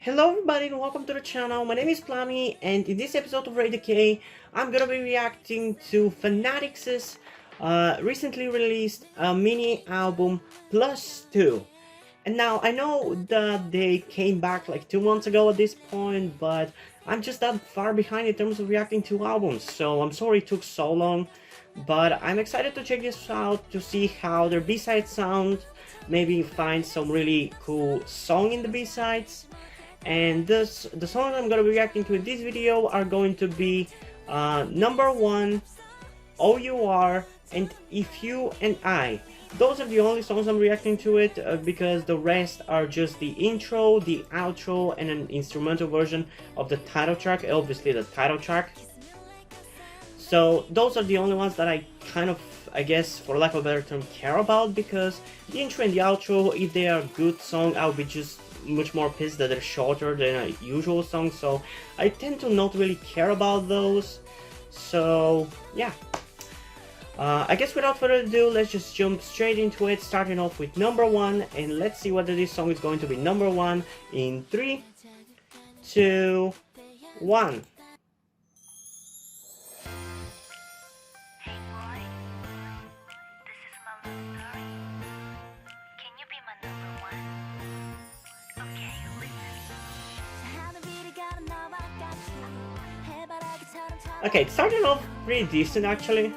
Hello everybody and welcome to the channel. My name is Plami and in this episode of Radio K, I'm gonna be reacting to Fanatics' recently released mini album Plus 2. And now I know that they came back like 2 months ago at this point, but I'm just that far behind in terms of reacting to albums, so I'm sorry it took so long. But I'm excited to check this out to see how their B-sides sound, maybe find some really cool song in the B-sides. And the songs I'm going to be reacting to in this video are going to be No.1, OUR, and If You and I. Those are the only songs I'm reacting to it because the rest are just the intro, the outro, and an instrumental version of the title track, obviously the title track. So those are the only ones that I kind of, I guess, for lack of a better term, care about, because the intro and the outro, if they are good song, I'll be just much more pissed that they're shorter than a usual song, so I tend to not really care about those. So yeah, I guess without further ado, let's just jump straight into it, starting off with No.1, and let's see whether this song is going to be No.1 in 3, 2, 1. Okay, it's starting off pretty decent actually.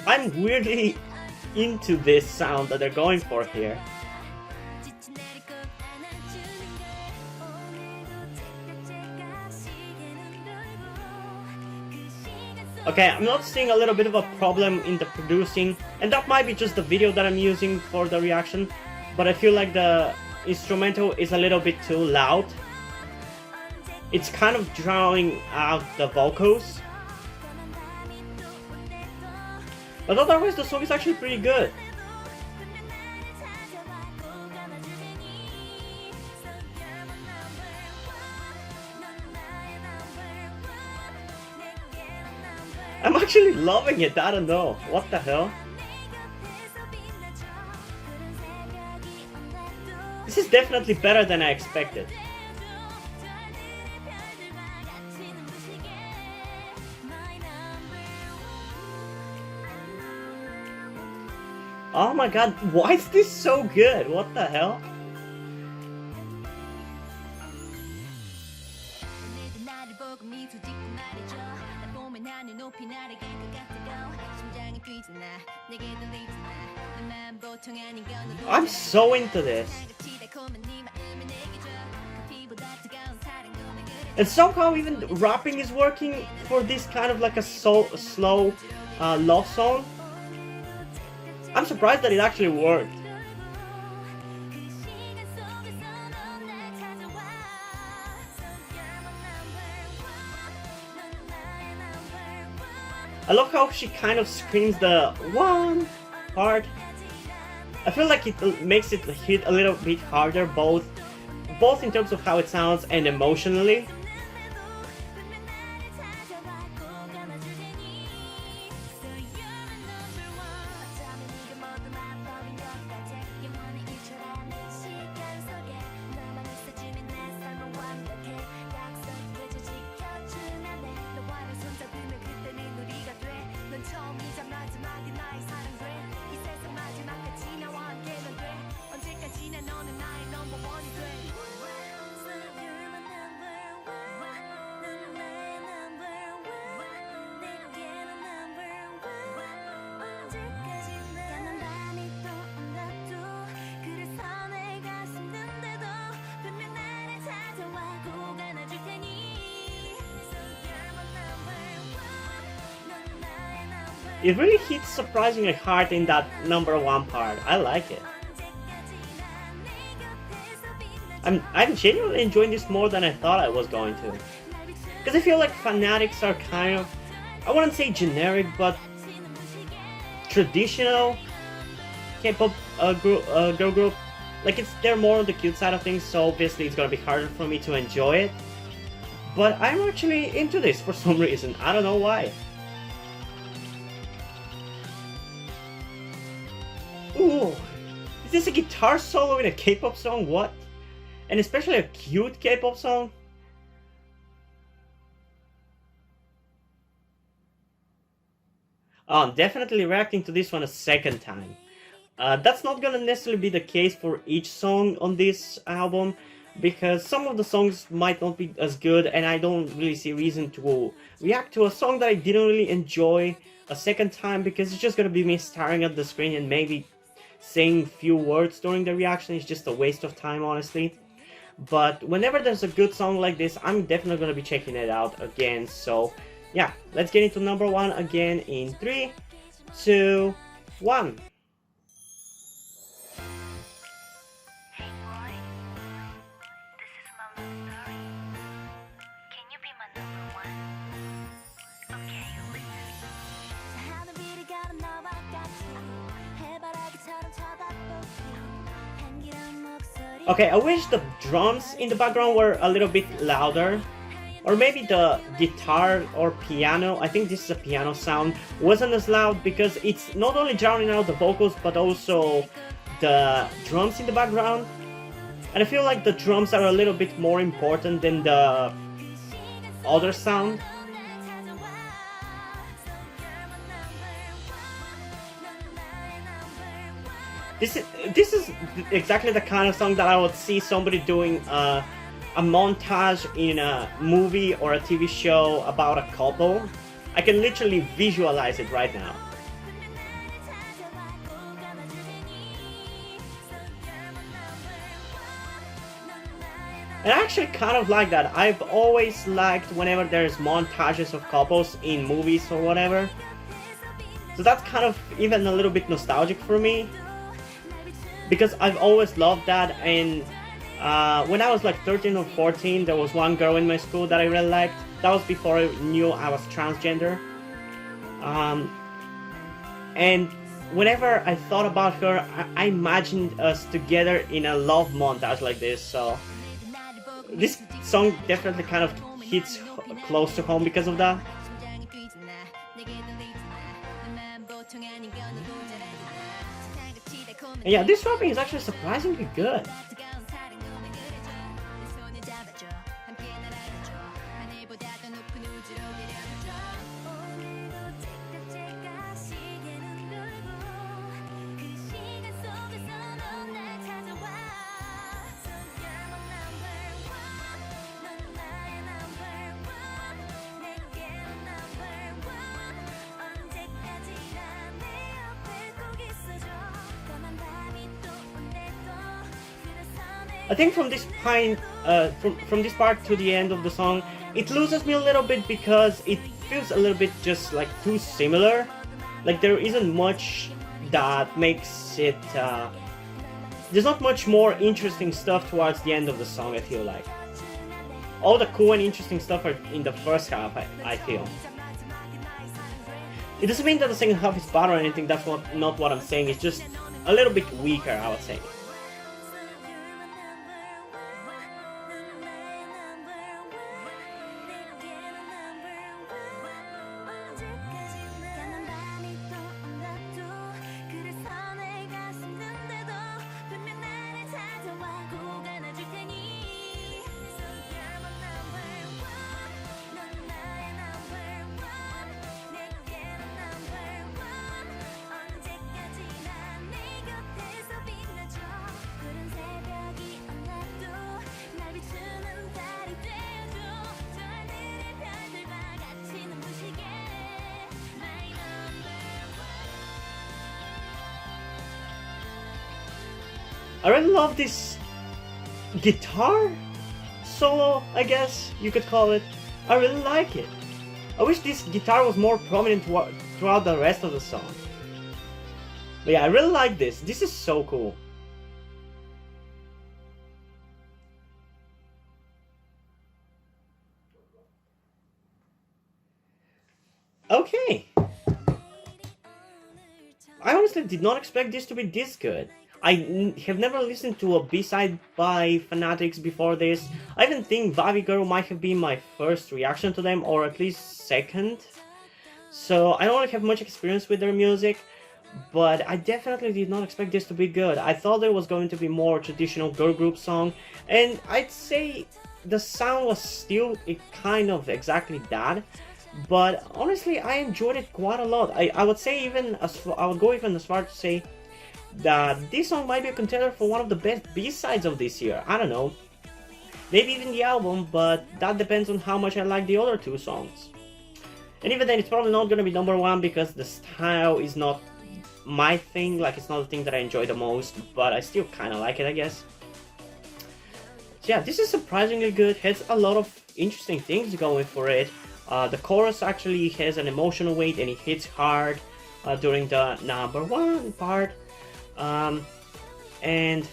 I'm weirdly into this sound that they're going for here. Okay, I'm not seeing a little bit of a problem in the producing, and that might be just the video that I'm using for the reaction, but I feel like the instrumental is a little bit too loud. It's kind of drowning out the vocals. But otherwise the song is actually pretty good. I'm actually loving it, I don't know, what the hell? This is definitely better than I expected. Oh my god, why is this so good? What the hell? I'm so into this. And somehow even rapping is working for this kind of like a slow love song. I'm surprised that it actually worked. I love how she kind of screams the one part. I feel like it makes it hit a little bit harder, both in terms of how it sounds and emotionally. It really hits surprisingly hard in that No.1 part. I like it. I'm genuinely enjoying this more than I thought I was going to. Because I feel like Fanatics are kind of, I wouldn't say generic, but traditional K-pop girl group. Like they're more on the cute side of things, so obviously it's gonna be harder for me to enjoy it. But I'm actually into this for some reason. I don't know why. this a guitar solo in a K-pop song? What? And especially a cute K-pop song? Oh, I'm definitely reacting to this one a second time. That's not gonna necessarily be the case for each song on this album, because some of the songs might not be as good, and I don't really see reason to react to a song that I didn't really enjoy a second time, because it's just gonna be me staring at the screen and maybe saying few words during the reaction. It's just a waste of time, honestly. But whenever there's a good song like this, I'm definitely gonna be checking it out again. So yeah, let's get into number one again in 3, 2, 1. Okay, I wish the drums in the background were a little bit louder. Or maybe the guitar or piano, I think this is a piano sound, wasn't as loud, because it's not only drowning out the vocals but also the drums in the background. And I feel like the drums are a little bit more important than the other sound. This is exactly the kind of song that I would see somebody doing a montage in a movie or a TV show about a couple. I can literally visualize it right now. And I actually kind of like that. I've always liked whenever there's montages of couples in movies or whatever. So that's kind of even a little bit nostalgic for me, because I've always loved that. And when I was like 13 or 14, there was one girl in my school that I really liked. That was before I knew I was transgender. And whenever I thought about her, I imagined us together in a love montage like this. So this song definitely kind of hits close to home because of that. And yeah, this rapping is actually surprisingly good. I think from this point, from this part to the end of the song, it loses me a little bit because it feels a little bit just like too similar. Like there isn't much that makes it. There's not much more interesting stuff towards the end of the song. I feel like all the cool and interesting stuff are in the first half. I feel. It doesn't mean that the second half is bad or anything. That's not what I'm saying. It's just a little bit weaker, I would say. I really love this guitar solo, I guess you could call it. I really like it. I wish this guitar was more prominent throughout the rest of the song. But yeah, I really like this. This is so cool. Okay. I honestly did not expect this to be this good. I have never listened to a B-side by Fanatics before this. I even think Baby Girl might have been my first reaction to them, or at least second. So I don't really have much experience with their music, but I definitely did not expect this to be good. I thought there was going to be more traditional girl group song, and I'd say the sound was still kind of exactly that, but honestly I enjoyed it quite a lot. I would say I would go even as far to say that this song might be a contender for one of the best B-sides of this year. I don't know, maybe even the album, but that depends on how much I like the other two songs. And even then, it's probably not gonna be #1 because the style is not my thing, like it's not the thing that I enjoy the most, but I still kind of like it, I guess. So yeah, this is surprisingly good, has a lot of interesting things going for it. The chorus actually has an emotional weight and it hits hard during the #1 part. And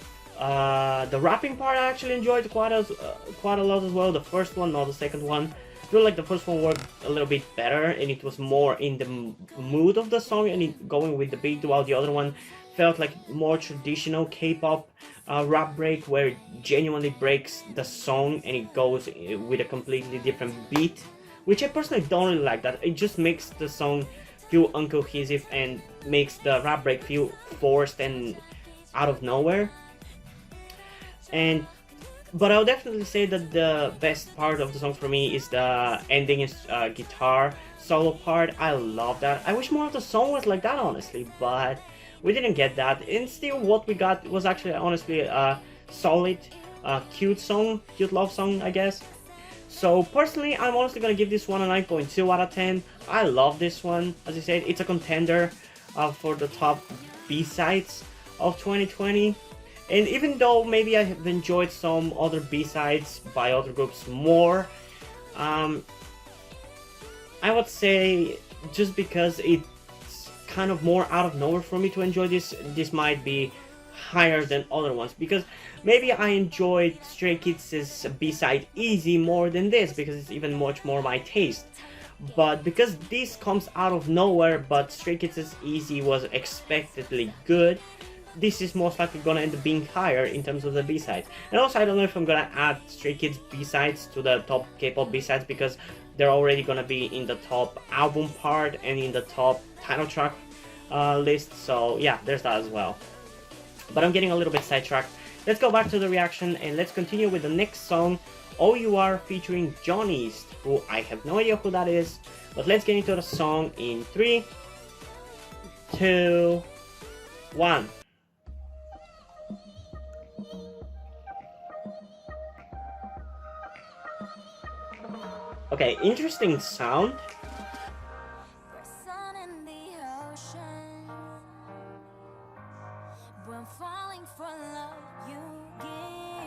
the rapping part I actually enjoyed quite a lot as well. The first one, not the second one. I feel like the first one worked a little bit better and it was more in the mood of the song and it going with the beat, while the other one felt like more traditional K-pop rap break where it genuinely breaks the song and it goes with a completely different beat, which I personally don't really like. That it just makes the song feel uncohesive and makes the rap break feel forced and out of nowhere. But I'll definitely say that the best part of the song for me is the ending guitar solo part. I love that. I wish more of the song was like that, honestly, but we didn't get that. And still, what we got was actually honestly a solid, cute love song, I guess. So personally, I'm honestly gonna give this one a 9.2 out of 10. I love this one. As I said, it's a contender for the top B-sides of 2020. And even though maybe I have enjoyed some other B-sides by other groups more, I would say just because it's kind of more out of nowhere for me to enjoy this might be higher than other ones. Because maybe I enjoyed Stray Kids' B-side Easy more than this, because it's even much more my taste. But because this comes out of nowhere, but Stray Kids' Easy was expectedly good, this is most likely gonna end up being higher in terms of the B-sides. And also, I don't know if I'm gonna add Stray Kids B-sides to the top K-pop B-sides because they're already gonna be in the top album part and in the top title track list. So yeah, there's that as well. But I'm getting a little bit sidetracked. Let's go back to the reaction and let's continue with the next song, O.U.R. featuring Johneast, who I have no idea who that is. But let's get into the song in 3, 2, 1. Okay, interesting sound.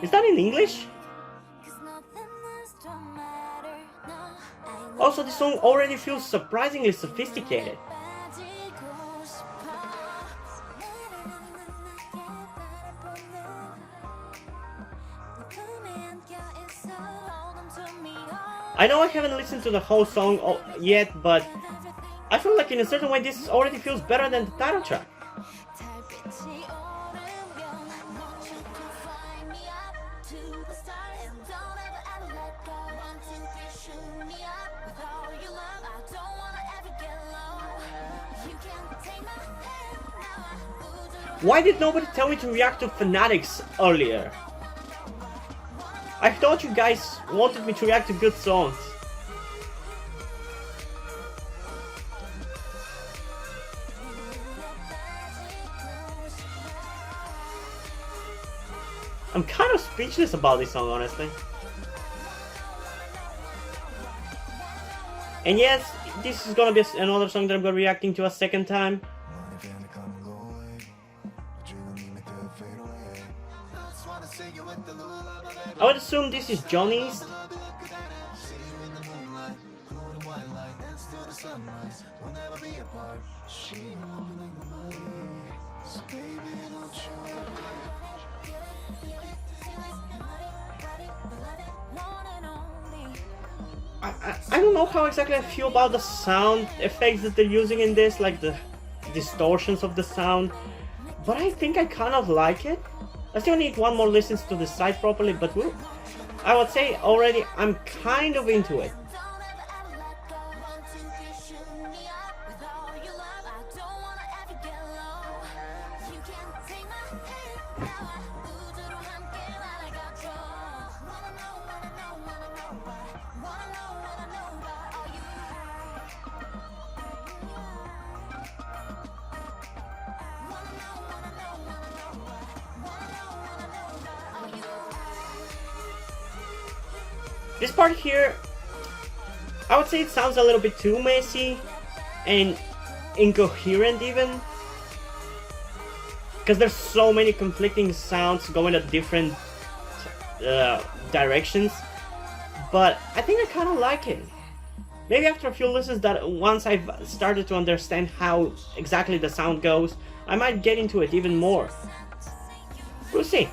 Is that in English? Also, this song already feels surprisingly sophisticated. I know I haven't listened to the whole song yet, but I feel like in a certain way this already feels better than the title track. Why did nobody tell me to react to Fanatics earlier? I thought you guys wanted me to react to good songs. I'm kind of speechless about this song, honestly. And yes, this is gonna be another song that I'm gonna be reacting to a second time. I would assume this is Johneast. I don't know how exactly I feel about the sound effects that they're using in this, like the distortions of the sound, but I think I kind of like it. I still need one more listen to the site properly, but I would say already I'm kind of into it. This part here, I would say it sounds a little bit too messy and incoherent even, because there's so many conflicting sounds going at different directions, but I think I kind of like it. Maybe after a few listens, that once I've started to understand how exactly the sound goes, I might get into it even more. We'll see.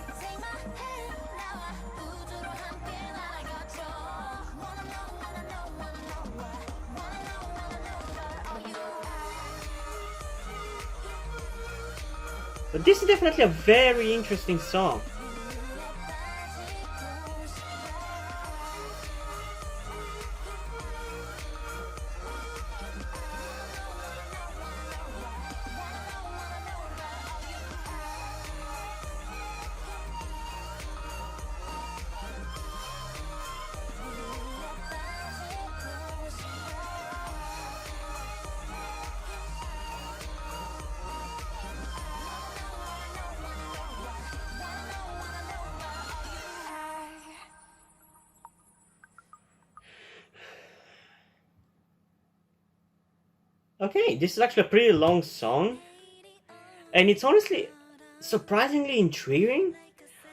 But this is definitely a very interesting song. Okay, this is actually a pretty long song, and it's honestly surprisingly intriguing.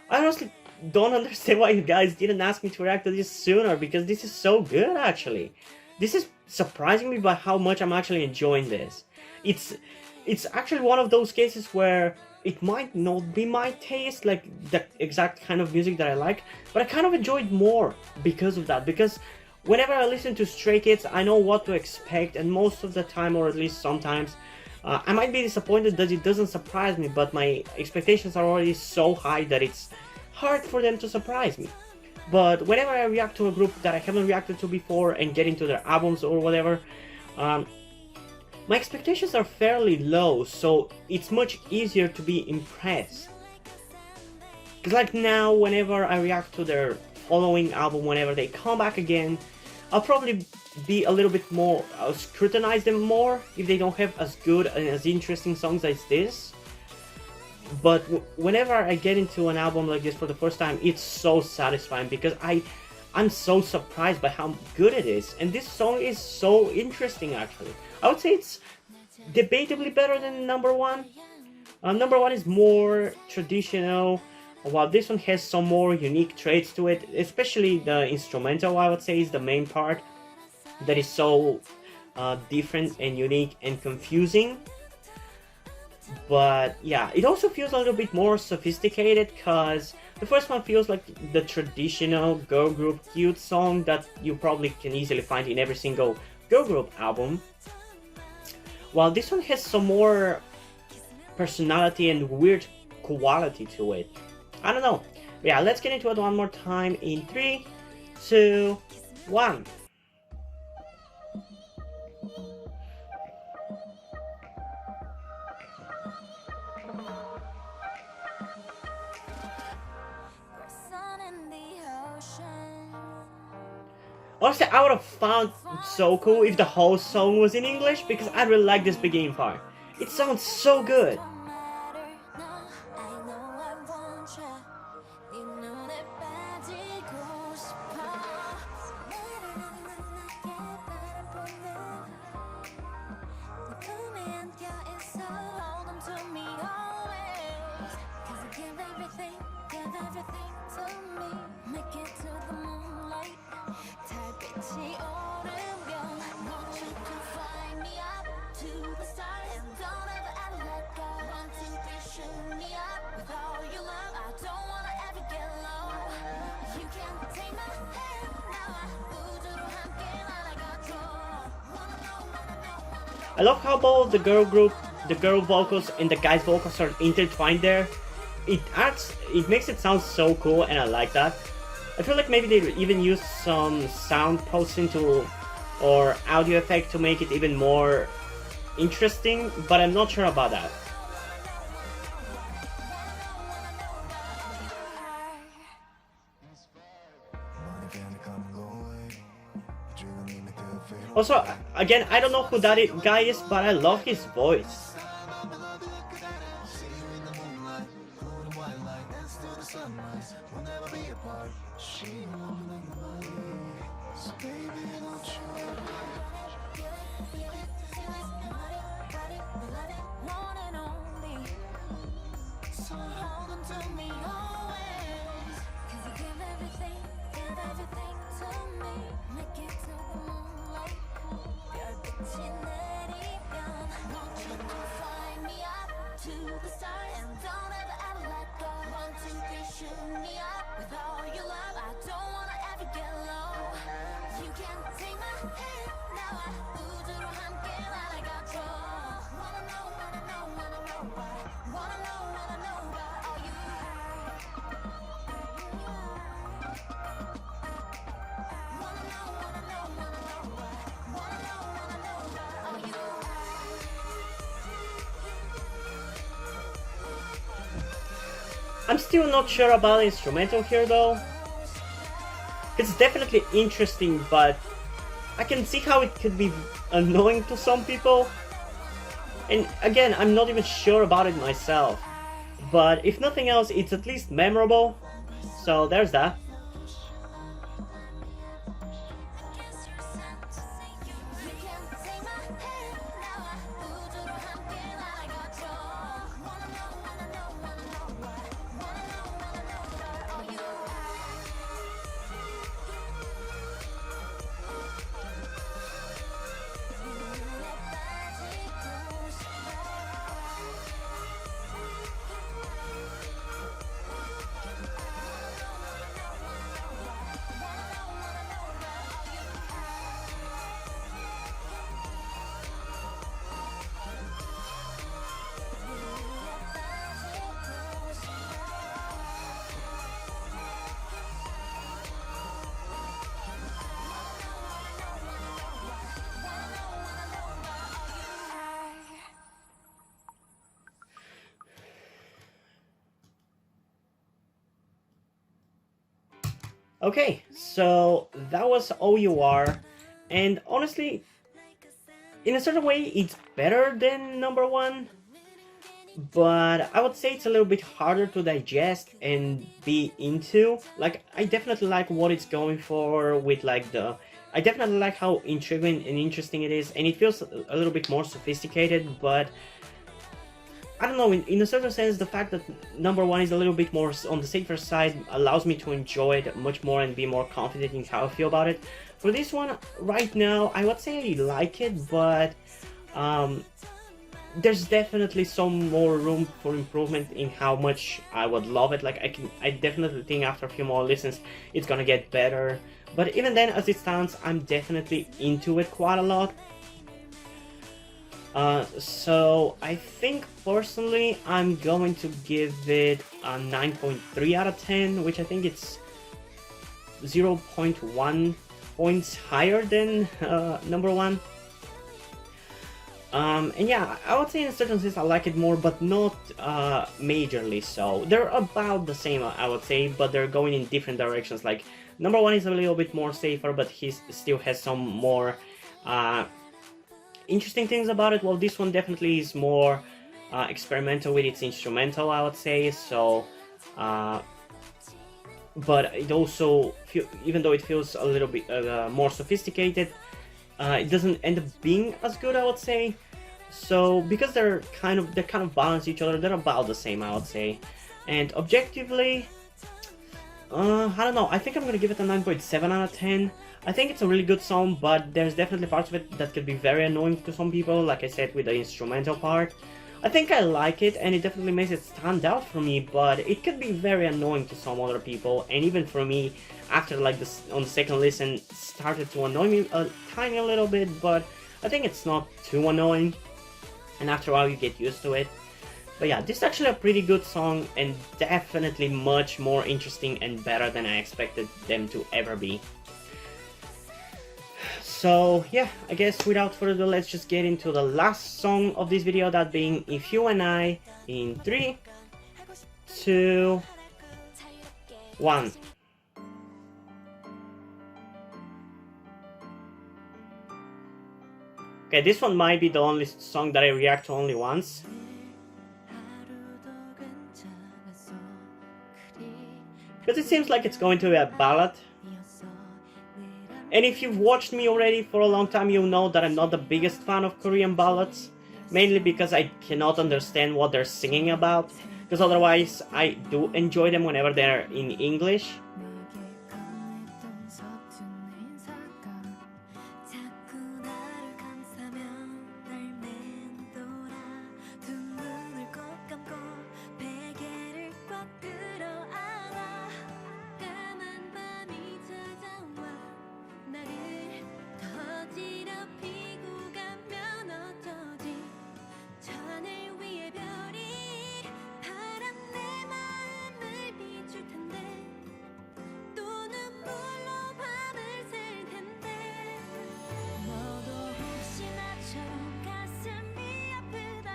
I honestly don't understand why you guys didn't ask me to react to this sooner, because this is so good actually. This is surprising me by how much I'm actually enjoying this. It's actually one of those cases where it might not be my taste, like the exact kind of music that I like, but I kind of enjoy it more because of that, because whenever I listen to Stray Kids, I know what to expect, and most of the time, or at least sometimes, I might be disappointed that it doesn't surprise me, but my expectations are already so high that it's hard for them to surprise me. But whenever I react to a group that I haven't reacted to before and get into their albums or whatever, my expectations are fairly low, so it's much easier to be impressed. Because like now, whenever I react to their following album, whenever they come back again, I'll probably be a little bit more, I'll scrutinize them more if they don't have as good and as interesting songs as this. But whenever I get into an album like this for the first time, it's so satisfying, because I'm so surprised by how good it is. And this song is so interesting actually. I would say it's debatably better than No.1. No.1 is more traditional, while this one has some more unique traits to it, especially the instrumental, I would say, is the main part that is so different and unique and confusing. But yeah, it also feels a little bit more sophisticated, because the first one feels like the traditional girl group cute song that you probably can easily find in every single girl group album, while this one has some more personality and weird quality to it. I don't know. Yeah, let's get into it one more time in 3, 2, 1. Honestly, I would have found it so cool if the whole song was in English, because I really like this beginning part. It sounds so good. I love how both the girl group, the girl vocals and the guys vocals are intertwined there. It makes it sound so cool, and I like that. I feel like maybe they even used some sound processing to, or audio effect to make it even more interesting, but I'm not sure about that. Also, again, I don't know who that guy is, but I love his voice. I'm still not sure about the instrumental here though. It's definitely interesting, but I can see how it could be annoying to some people. And again, I'm not even sure about it myself. But if nothing else, it's at least memorable. So there's that. Okay, so that was OUR, and honestly, in a certain way, it's better than No.1, but I would say it's a little bit harder to digest and be into. Like, I definitely like what it's going for with like I definitely like how intriguing and interesting it is, and it feels a little bit more sophisticated, but I don't know, in a certain sense, the fact that No.1 is a little bit more on the safer side allows me to enjoy it much more and be more confident in how I feel about it. For this one, right now, I would say I like it, but there's definitely some more room for improvement in how much I would love it. Like, I definitely think after a few more listens, it's gonna get better. But even then, as it stands, I'm definitely into it quite a lot. So I think personally I'm going to give it a 9.3 out of 10, which I think it's 0.1 points higher than No.1. And yeah, I would say in a certain sense I like it more, but not majorly so. They're about the same, I would say, but they're going in different directions. Like, No.1 is a little bit more safer, but he still has some more interesting things about it. Well, this one definitely is more experimental with its instrumental, I would say. So, but it also, even though it feels a little bit more sophisticated, it doesn't end up being as good, I would say. So, because they're kind of balance each other, they're about the same, I would say. And objectively, I don't know. I think I'm gonna give it a 9.7 out of 10. I think it's a really good song, but there's definitely parts of it that could be very annoying to some people, like I said, with the instrumental part. I think I like it, and it definitely makes it stand out for me, but it could be very annoying to some other people, and even for me, after like on the second listen, started to annoy me a tiny little bit, but I think it's not too annoying, and after a while you get used to it. But yeah, this is actually a pretty good song, and definitely much more interesting and better than I expected them to ever be. So yeah, I guess without further ado, let's just get into the last song of this video, that being If You and I, in 3, 2, 1. Okay, this one might be the only song that I react to only once. Because it seems like it's going to be a ballad. And if you've watched me already for a long time, you know that I'm not the biggest fan of Korean ballads, mainly because I cannot understand what they're singing about, because otherwise I do enjoy them whenever they're in English.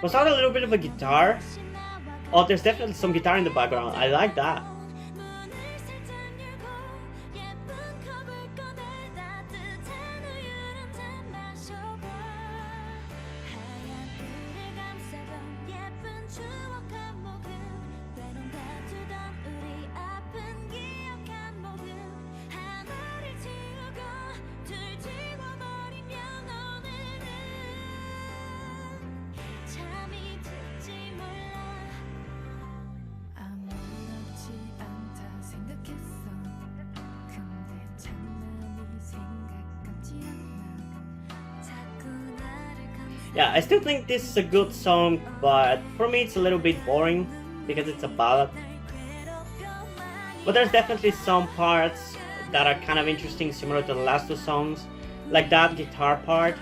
Was that a little bit of a guitar? Oh, there's definitely some guitar in the background. I like that. Yeah, I still think this is a good song, but for me it's a little bit boring because it's a ballad. But there's definitely some parts that are kind of interesting, similar to the last two songs, like that guitar part.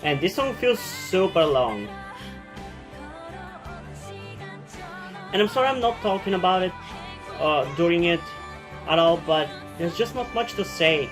And this song feels super long. And I'm sorry I'm not talking about it during it at all, but there's just not much to say.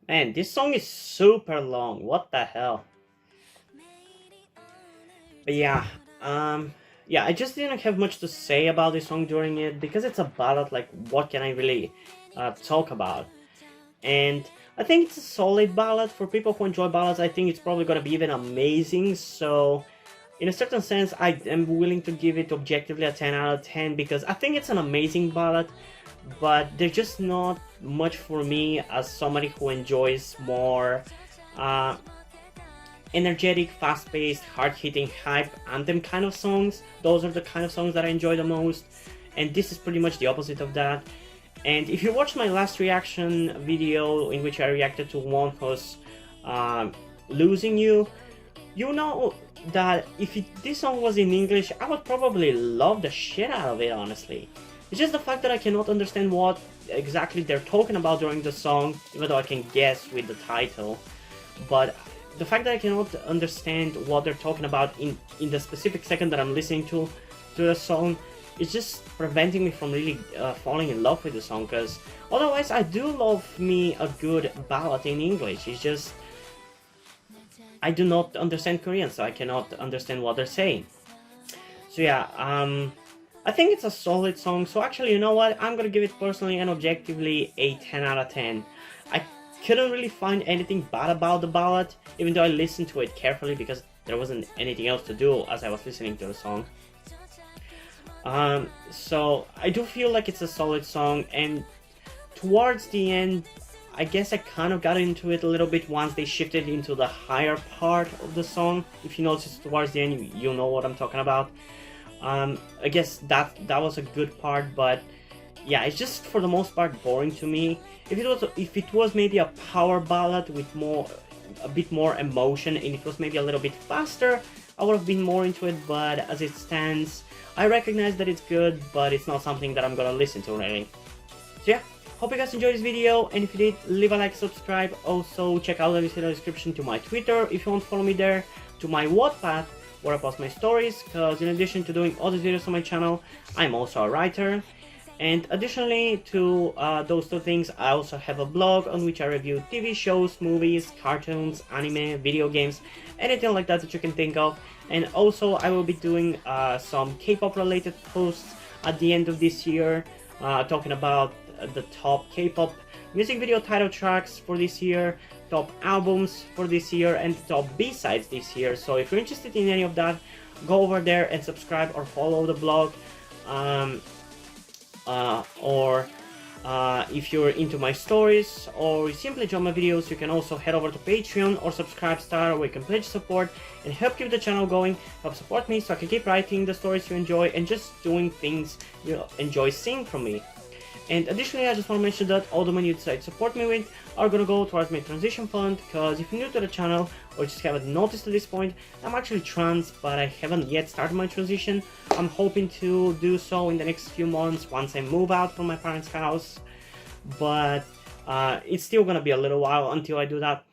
Man, this song is super long. What the hell? But yeah, I just didn't have much to say about this song during it because it's a ballad. Like, what can I really talk about? And I think it's a solid ballad for people who enjoy ballads. I think it's probably gonna be even amazing. So, in a certain sense, I am willing to give it objectively a 10 out of 10 because I think it's an amazing ballad. But they're just not much for me as somebody who enjoys more energetic, fast-paced, hard-hitting, hype anthem kind of songs. Those are the kind of songs that I enjoy the most, and this is pretty much the opposite of that. And if you watched my last reaction video in which I reacted to Wonho's Losing You, you know that if this song was in English, I would probably love the shit out of it, honestly. It's just the fact that I cannot understand what exactly they're talking about during the song, even though I can guess with the title. But the fact that I cannot understand what they're talking about in the specific second that I'm listening to the song is just preventing me from really falling in love with the song, because otherwise I do love me a good ballad in English. It's just I do not understand Korean, so I cannot understand what they're saying. So yeah, I think it's a solid song. So actually, you know what? I'm gonna give it personally and objectively a 10 out of 10. I couldn't really find anything bad about the ballad, even though I listened to it carefully because there wasn't anything else to do as I was listening to the song. So I do feel like it's a solid song, and towards the end, I guess I kind of got into it a little bit once they shifted into the higher part of the song. If you notice towards the end, you know what I'm talking about. I guess that was a good part, but yeah, it's just for the most part boring to me. If it was maybe a power ballad with a bit more emotion, and it was maybe a little bit faster, I would have been more into it. But as it stands, I recognize that it's good, but it's not something that I'm gonna listen to really. So yeah, hope you guys enjoyed this video, and if you did, leave a like, subscribe. Also check out the description to my Twitter if you want to follow me there, to my Wattpad where I post my stories, because in addition to doing all these videos on my channel, I'm also a writer. And additionally to those two things, I also have a blog on which I review TV shows, movies, cartoons, anime, video games, anything like that you can think of. And also I will be doing some K-pop related posts at the end of this year, talking about the top K-pop music video title tracks for this year, top albums for this year, and top B-sides this year. So if you're interested in any of that, go over there and subscribe or follow the blog. If you're into my stories or simply enjoy my videos, you can also head over to Patreon or Subscribestar, where you can pledge support and help keep the channel going, help support me so I can keep writing the stories you enjoy and just doing things you enjoy seeing from me. And additionally, I just want to mention that all the money you decide to support me with are going to go towards my transition fund, because if you're new to the channel or just haven't noticed at this point, I'm actually trans, but I haven't yet started my transition. I'm hoping to do so in the next few months once I move out from my parents' house, but it's still going to be a little while until I do that.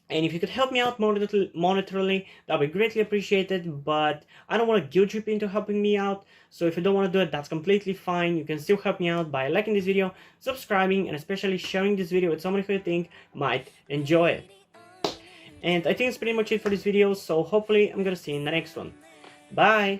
And if you could help me out monetarily, that would be greatly appreciated, but I don't want to guilt trip into helping me out. So if you don't want to do it, that's completely fine. You can still help me out by liking this video, subscribing, and especially sharing this video with somebody who you think might enjoy it. And I think that's pretty much it for this video, so hopefully I'm gonna see you in the next one. Bye!